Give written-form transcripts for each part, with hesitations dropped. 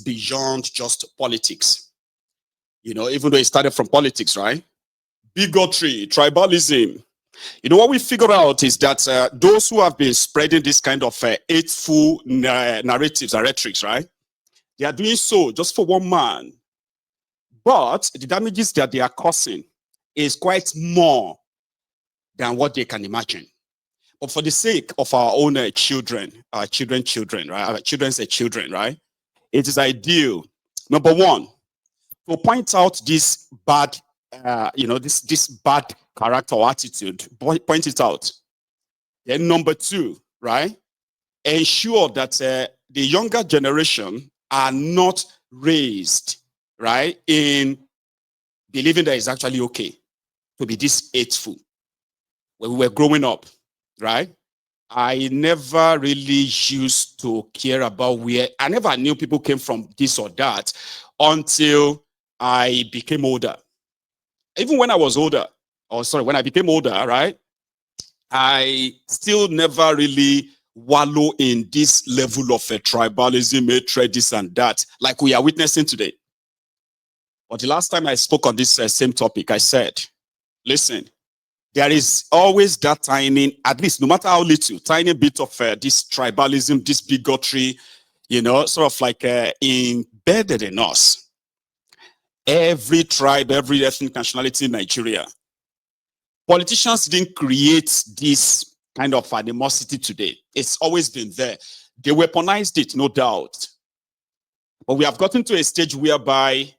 beyond just politics. You know, even though it started from politics, right? Bigotry, tribalism. You know, what we figure out is that those who have been spreading this kind of hateful narratives and rhetorics, right? They are doing so just for one man. But the damages that they are causing is quite more than what they can imagine. But for the sake of our own children, our children, right? Our children's children, right? It is ideal, number one, to point out this bad, this bad character or attitude, point it out. Then number two, right? Ensure that the younger generation are not raised, right, in believing that it's actually okay to be this hateful. When we were growing up, right, I never really used to care about where, I never knew people came from this or that until I became older. Even when I was older, when I became older, right, I still never really wallow in this level of tribalism, hatred, this and that, like we are witnessing today. But the last time I spoke on this same topic, I said, listen, there is always that tiny, at least no matter how little, tiny bit of this tribalism, this bigotry, you know, sort of like embedded in us. Every tribe, every ethnic nationality in Nigeria. Politicians didn't create this kind of animosity today. It's always been there. They weaponized it, no doubt. But we have gotten to a stage whereby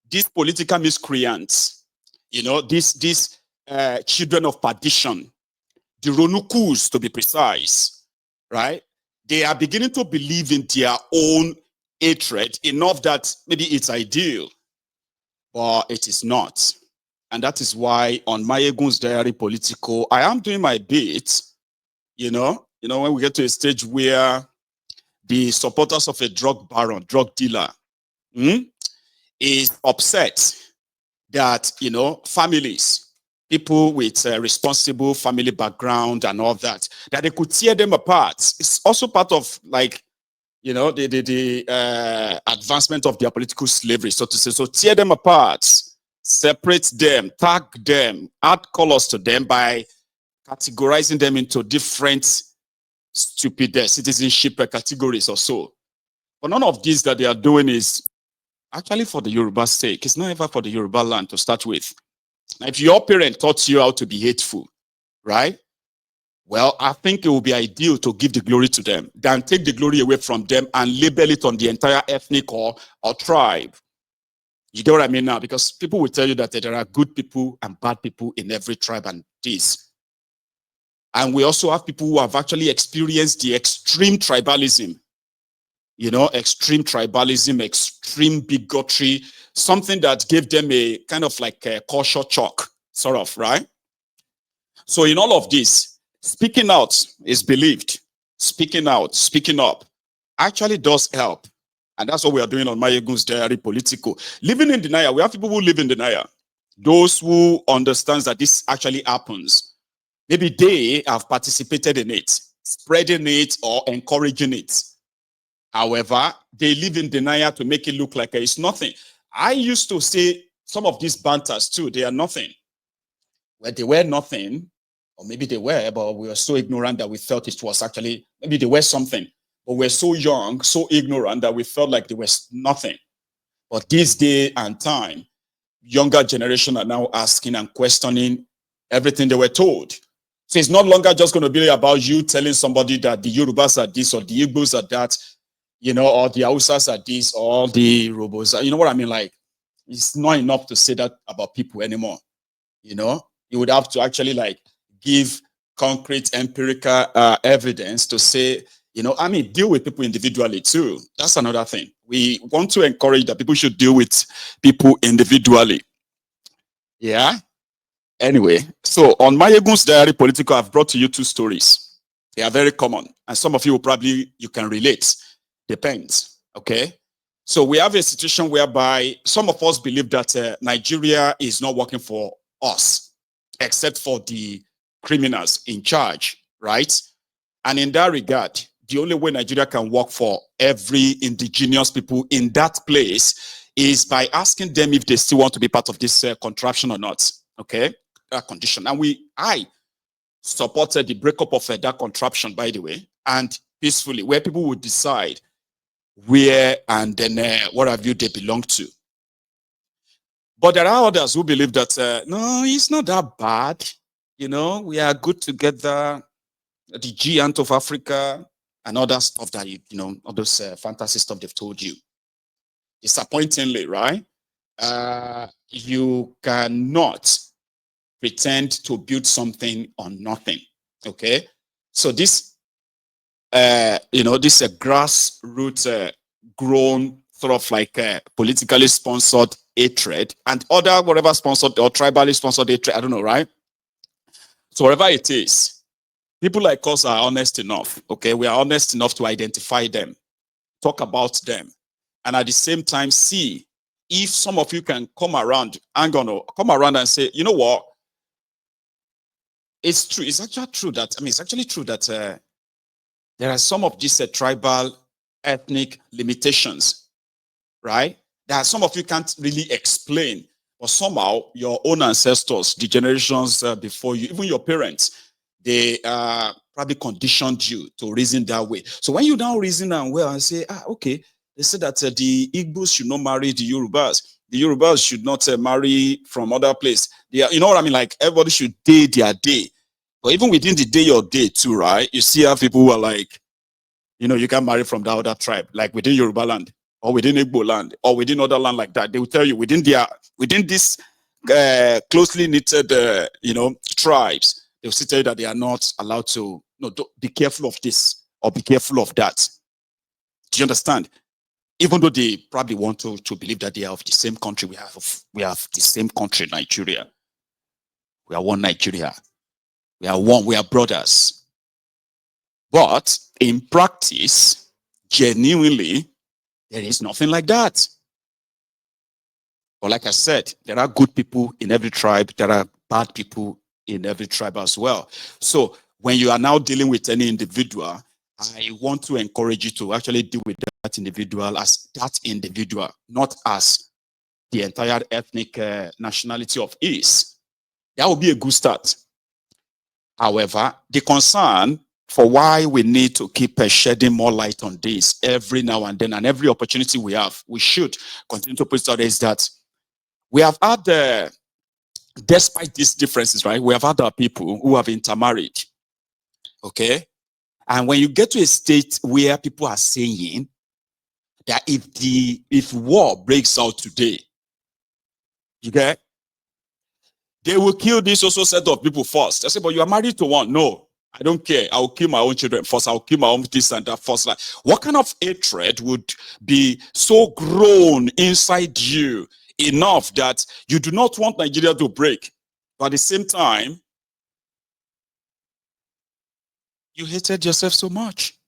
these political miscreants, you know, these children of perdition, the Ronukus to be precise, right? They are beginning to believe in their own hatred enough that maybe it's ideal, but it is not. And that is why on Mayegun's Diary Political, I am doing my bit, you know, when we get to a stage where the supporters of a drug baron, drug dealer, is upset that, you know, families, people with a responsible family background and all that, that they could tear them apart. It's also part of, like, you know, the advancement of their political slavery, so to say. So tear them apart, separate them, tag them, add colors to them by categorizing them into different stupid citizenship categories or so. But none of this that they are doing is actually for the Yoruba's sake. It's not ever for the Yoruba land to start with. Now, if your parent taught you how to be hateful, right? Well, I think it would be ideal to give the glory to them than take the glory away from them and label it on the entire ethnic or tribe. You get what I mean now? Because people will tell you that there are good people and bad people in every tribe and this. And we also have people who have actually experienced the extreme tribalism. You know, extreme tribalism, extreme bigotry, something that gave them a kind of like a culture shock, sort of, right? So in all of this, speaking out is believed. Speaking out, speaking up actually does help. And that's what we are doing on Mayegun's Diary Political. Living in denial, we have people who live in denial. Those who understand that this actually happens. Maybe they have participated in it, spreading it or encouraging it. However, they live in denial to make it look like it's nothing. I used to say some of these banters too, they are nothing. Well, they were nothing, or maybe they were, but we were so ignorant that we felt it was actually, maybe they were something. But we're so young, so ignorant that we felt like they were nothing. But this day and time, younger generation are now asking and questioning everything they were told. So it's no longer just going to be about you telling somebody that the Yorubas are this or the Igbos are that, you know, or the Hausas are this or the Robos are, you know what I mean? Like, it's not enough to say that about people anymore. You know, you would have to actually like give concrete empirical evidence to say, you know, I mean, deal with people individually too. That's another thing. We want to encourage that people should deal with people individually. Yeah. Anyway, so on Mayegun's Diary Political, I've brought to you two stories. They are very common. And some of you will probably, you can relate. Depends. Okay. So we have a situation whereby some of us believe that Nigeria is not working for us, except for the criminals in charge, right? And in that regard, the only way Nigeria can work for every indigenous people in that place is by asking them if they still want to be part of this contraption or not. Okay, that condition. And I supported the breakup of that contraption, by the way, and peacefully, where people would decide where and then what have you they belong to. But there are others who believe that no, it's not that bad. You know, we are good together. The giant of Africa and other stuff that you know, all those fantasy stuff they've told you. Disappointingly, right? You cannot pretend to build something on nothing. Okay, so this, you know, this grassroots grown sort of like politically sponsored hatred and other whatever sponsored or tribally sponsored hatred. I don't know, right? So whatever it is, people like us are honest enough. Okay, we are honest enough to identify them, talk about them, and at the same time see if some of you can come around, come around and say, you know what? It's true. It's actually true that, I mean, it's actually true that there are some of these tribal ethnic limitations, right? There are some of you can't really explain, but somehow your own ancestors, the generations before you, even your parents, they probably conditioned you to reason that way. So when you now reason and well and say, okay, they say that the Igbos should not marry the Yorubas. The Yorubas should not marry from other place. You know what I mean? Like everybody should day their day. But even within the day or day too, right? You see how people who are like, you know, you can marry from the other tribe, like within Yoruba land or within Igbo land or within other land like that. They will tell you within this closely knitted, you know, tribes, they will still tell you that they are not allowed to, be careful of this or be careful of that. Do you understand? Even though they probably want to believe that they are of the same country, we have the same country, Nigeria. We are one Nigeria. We are one, we are brothers. But in practice, genuinely, there is nothing like that. But like I said, there are good people in every tribe. There are bad people in every tribe as well. So when you are now dealing with any individual, I want to encourage you to actually deal with that individual as that individual, not as the entire ethnic nationality of his. That would be a good start. However, the concern for why we need to keep shedding more light on this every now and then, and every opportunity we have, we should continue to put it out, is that we have had, despite these differences, right, we have had our people who have intermarried, okay? And when you get to a state where people are saying that if war breaks out today, you get, they will kill this also set of people first. I say, but you are married to one. No, I don't care. I will kill my own children first. I will kill my own this and that first. Like, what kind of hatred would be so grown inside you enough that you do not want Nigeria to break, but at the same time, you hated yourself so much?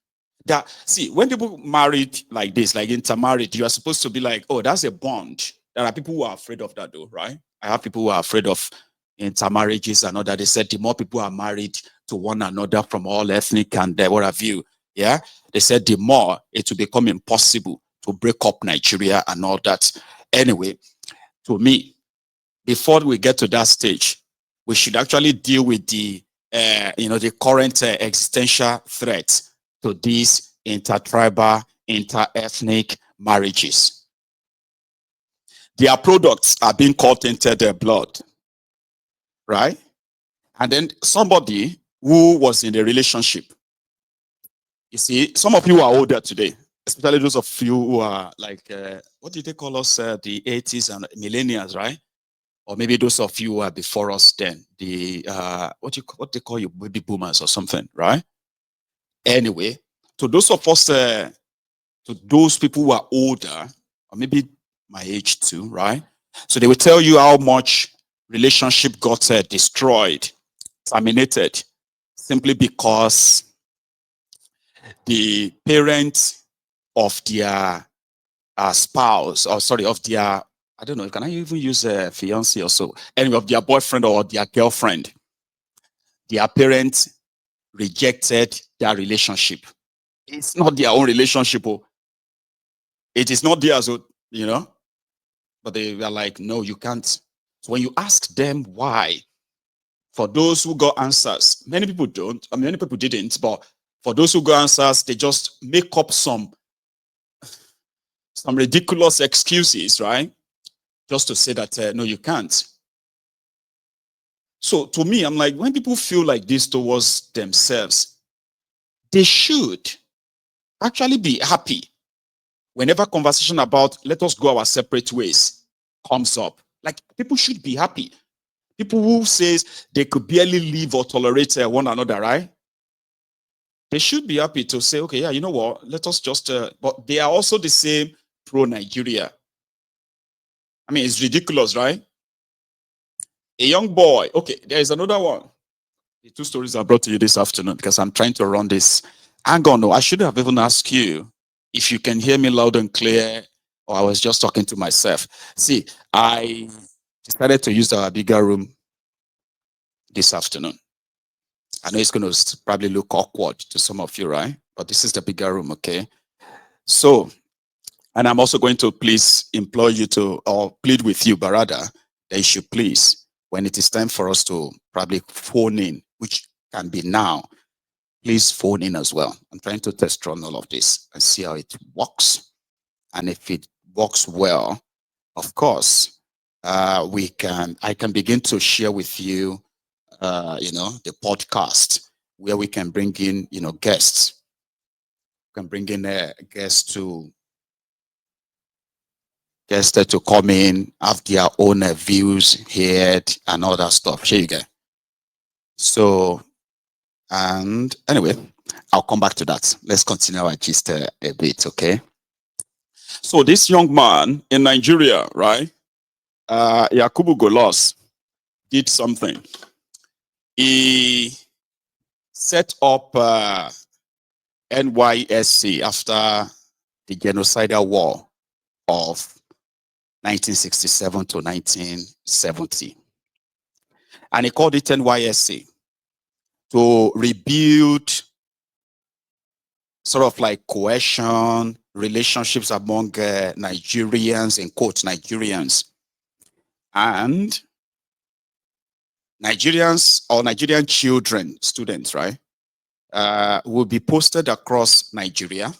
That, see, when people married like this, like intermarried, you are supposed to be like, oh, that's a bond. There are people who are afraid of that though, right? I have people who are afraid of intermarriages and all that. They said the more people are married to one another from all ethnic and what have you, yeah, they said the more it will become impossible to break up Nigeria and all that. Anyway, to me, before we get to that stage, we should actually deal with the the current existential threat to these intertribal, inter-ethnic marriages. Their products are being caught into their blood, right? And then somebody who was in a relationship, you see, some of you are older today, especially those of you who are like, what did they call us, the 80s and millennials, right? Or maybe those of you who are before us then, the, what they call you, baby boomers or something, right? Anyway, to those of us, to those people who are older, or maybe my age too, right? So they will tell you how much relationship got destroyed, terminated, simply because the parent of their spouse, or sorry, of their, I don't know, can I even use a fiance or so? Anyway, of their boyfriend or their girlfriend, their parents rejected their relationship. It's not their own relationship. Oh. It is not theirs, oh, you know. But they are like, no, you can't. So when you ask them why, for those who got answers, many people don't. I mean, many people didn't. But for those who got answers, they just make up some ridiculous excuses, right? Just to say that no, you can't. So to me, I'm like, when people feel like this towards themselves, they should actually be happy whenever conversation about let us go our separate ways comes up. Like people should be happy. People who says they could barely live or tolerate one another, right? They should be happy to say, okay, yeah, you know what? Let us just. But they are also the same pro Nigeria. I mean, it's ridiculous, right? A young boy. Okay, there is another one. The two stories I brought to you this afternoon because I'm trying to run this. Hang on, no, I should have even asked you if you can hear me loud and clear, or I was just talking to myself. See, I decided to use our bigger room this afternoon. I know it's going to probably look awkward to some of you, right? But this is the bigger room, okay? So, and I'm also going to please implore you to, or plead with you, but rather, that you should please, when it is time for us to probably phone in, which can be now, please phone in as well. I'm trying to test run all of this and see how it works. And if it works well, of course, I can begin to share with you, the podcast where we can bring in, guests. We can bring in guests to come in, have their own views heard and all that stuff. Here you go. So, and anyway, I'll come back to that. Let's continue our gist a bit, okay? So this young man in Nigeria, right? Yakubu Golos did something. He set up NYSC after the genocidal war of 1967 to 1970. And he called it NYSC to rebuild sort of like cohesion, relationships among Nigerians, in quotes, Nigerians. And Nigerians or Nigerian children, students, right, will be posted across Nigeria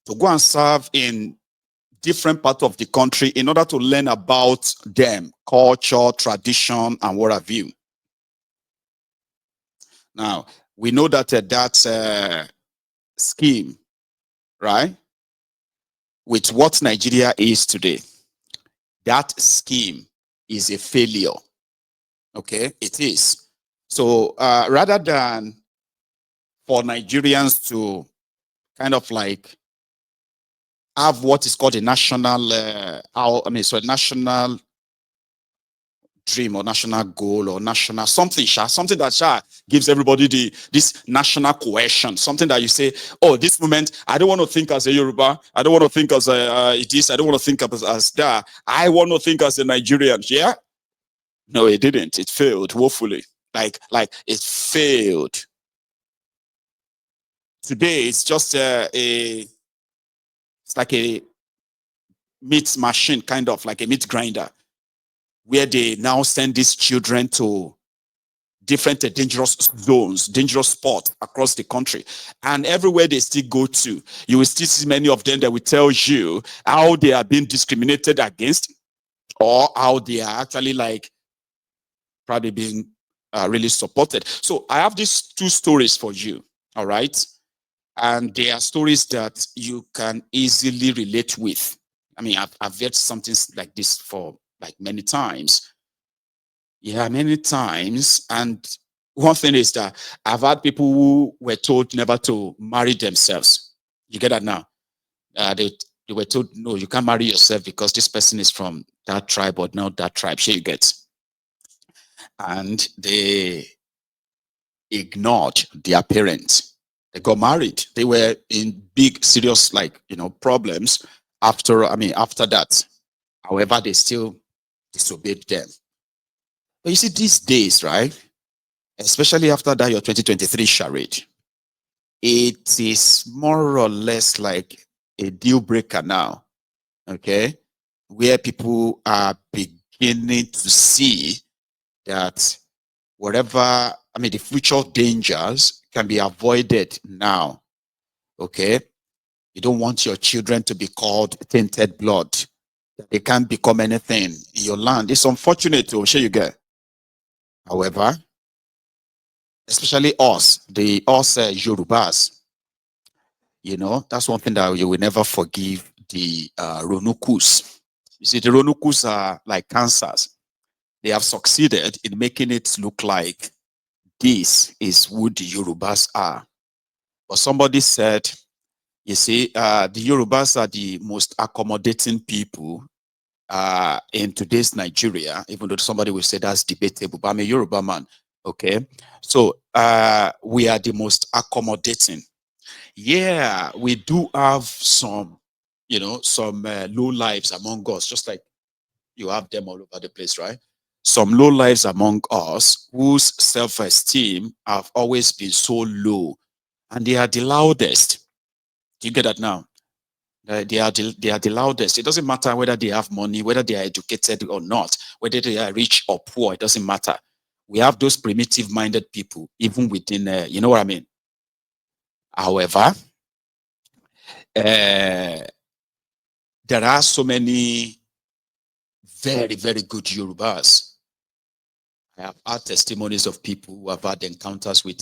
to go and serve in different parts of the country in order to learn about them, culture, tradition, and what have you. Now, we know that that scheme, right, with what Nigeria is today, that scheme is a failure. Okay, it is. So rather than for Nigerians to kind of like have what is called a national, national dream or national goal or national something, something that gives everybody this national cohesion, something that you say, oh, this moment, I don't want to think as a Yoruba, I don't want to think as a this, I don't want to think as that, I want to think as a Nigerian. Yeah, no, it didn't. It failed woefully. Like it failed. Today, it's just it's like a meat machine, kind of like a meat grinder, where they now send these children to different dangerous zones, dangerous spots across the country. And everywhere they still go to, you will still see many of them that will tell you how they are being discriminated against, or how they are actually like probably being really supported. So I have these two stories for you, all right? And they are stories that you can easily relate with. I mean, I've heard something like this for like many times. Yeah, many times. And one thing is that I've had people who were told never to marry themselves. You get that now? They were told, no, you can't marry yourself because this person is from that tribe or not that tribe. Here you get. And they ignored their parents. They got married. They were in big, serious, problems after that. However, they still disobeyed them. But you see, these days, right? Especially after that, your 2023 charade, it is more or less like a deal breaker now, okay, where people are beginning to see that whatever, I mean, the future dangers can be avoided now, okay? You don't want your children to be called tainted blood. They can't become anything in your land. It's unfortunate to share you get. However, especially us, us Yorubas, you know, that's one thing that you will never forgive the Ronukus. You see, the Ronukus are like cancers. They have succeeded in making it look like this is who the Yorubas are. But somebody said, you see, the Yorubas are the most accommodating people in today's Nigeria, even though somebody will say that's debatable, but I'm a Yoruba man, okay? So we are the most accommodating. Yeah, we do have some, you know, some low lives among us, just like you have them all over the place, right? Some low lives among us whose self-esteem have always been so low, and they are the loudest. Do you get that now? They are the loudest. It doesn't matter whether they have money, whether they are educated or not, whether they are rich or poor. It doesn't matter. We have those primitive-minded people, even within, you know what I mean. However, there are so many very, very good Yorubas. I have had testimonies of people who have had encounters with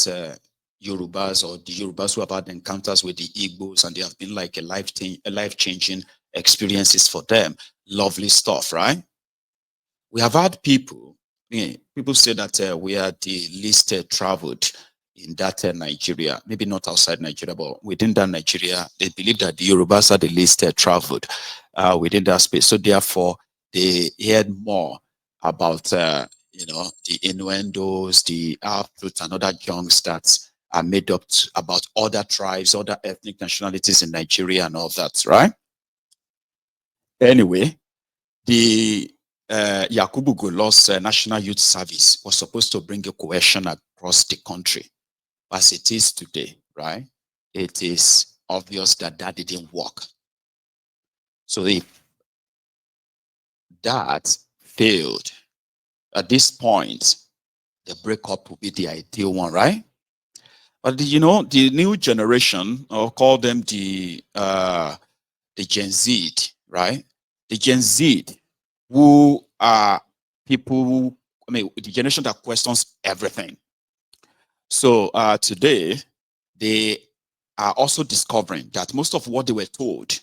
Yorubas, or the Yorubas who have had encounters with the Igbos, and they have been like a life-changing experiences for them. Lovely stuff, right? We have had people, people say that we are the least traveled in that Nigeria, maybe not outside Nigeria, but within that Nigeria, they believe that the Yorubas are the least traveled within that space. So therefore, they heard more about, you know, the innuendos, the outputs, and other junks that are made up about other tribes, other ethnic nationalities in Nigeria and all that, right? Anyway, the Yakubu Golo's National Youth Service was supposed to bring a cohesion across the country. As it is today, right? It is obvious that that didn't work. So if that failed, at this point, the breakup will be the ideal one, right? But you know, the new generation, I'll call them the Gen Z, right? The Gen Z, who are people who, I mean, the generation that questions everything. So today, they are also discovering that most of what they were told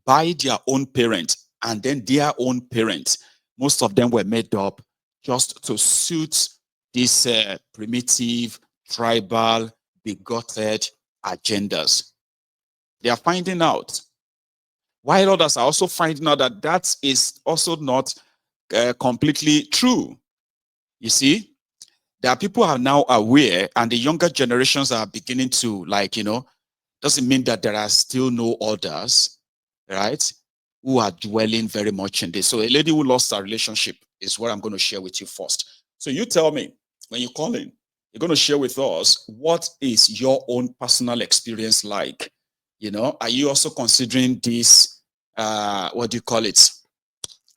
by their own parents and then their own parents, most of them were made up just to suit these primitive, tribal, bigoted agendas. They are finding out, while others are also finding out that that is also not completely true. You see, there are people who are now aware, and the younger generations are beginning to, like, you know, doesn't mean that there are still no others, right, who are dwelling very much in this. So a lady who lost her relationship is what I'm going to share with you first. So you tell me, when you call in, you're going to share with us, what is your own personal experience like? You know, are you also considering this, what do you call it?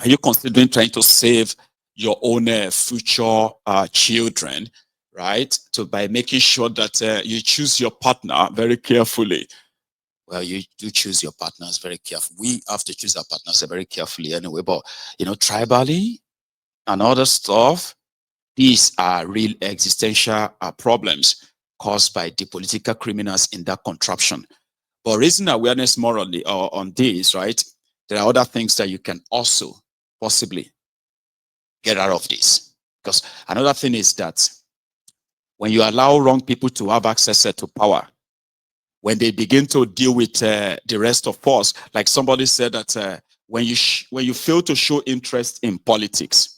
Are you considering trying to save your own future children, right? So by making sure that you choose your partner very carefully. Well, you do choose your partners very carefully. We have to choose our partners very carefully anyway. But, you know, tribally and other stuff, these are real existential problems caused by the political criminals in that contraption. But raising awareness more on on this, right? There are other things that you can also possibly get out of this. Because another thing is that when you allow wrong people to have access to power, when they begin to deal with the rest of us, like somebody said that when you fail to show interest in politics,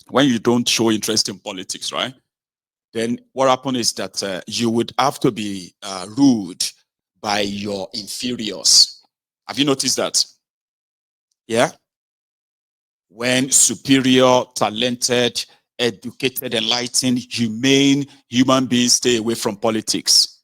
when you don't show interest in politics, right? Then what happens is that you would have to be ruled by your inferiors. Have you noticed that? Yeah. When superior, talented, educated, enlightened, humane human beings stay away from politics.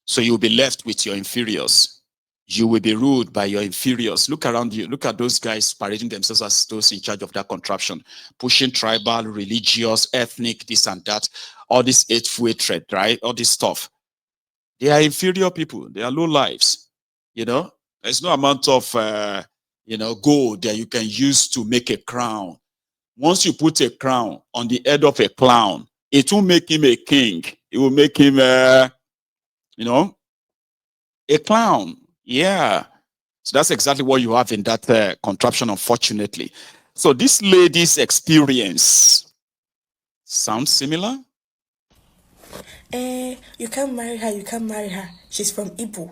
So you'll be left with your inferiors. You will be ruled by your inferiors. Look around you. Look at those guys parading themselves as those in charge of that contraption, pushing tribal, religious, ethnic, this and that, all this hateful hatred, right? All this stuff. They are inferior people. They are low lives. You know, there's no amount of, gold that you can use to make a crown. Once you put a crown on the head of a clown, it won't make him a king. It will make him, a clown. Yeah. So that's exactly what you have in that contraption, unfortunately. So this lady's experience sounds similar? You can't marry her, you can't marry her. She's from Igbo.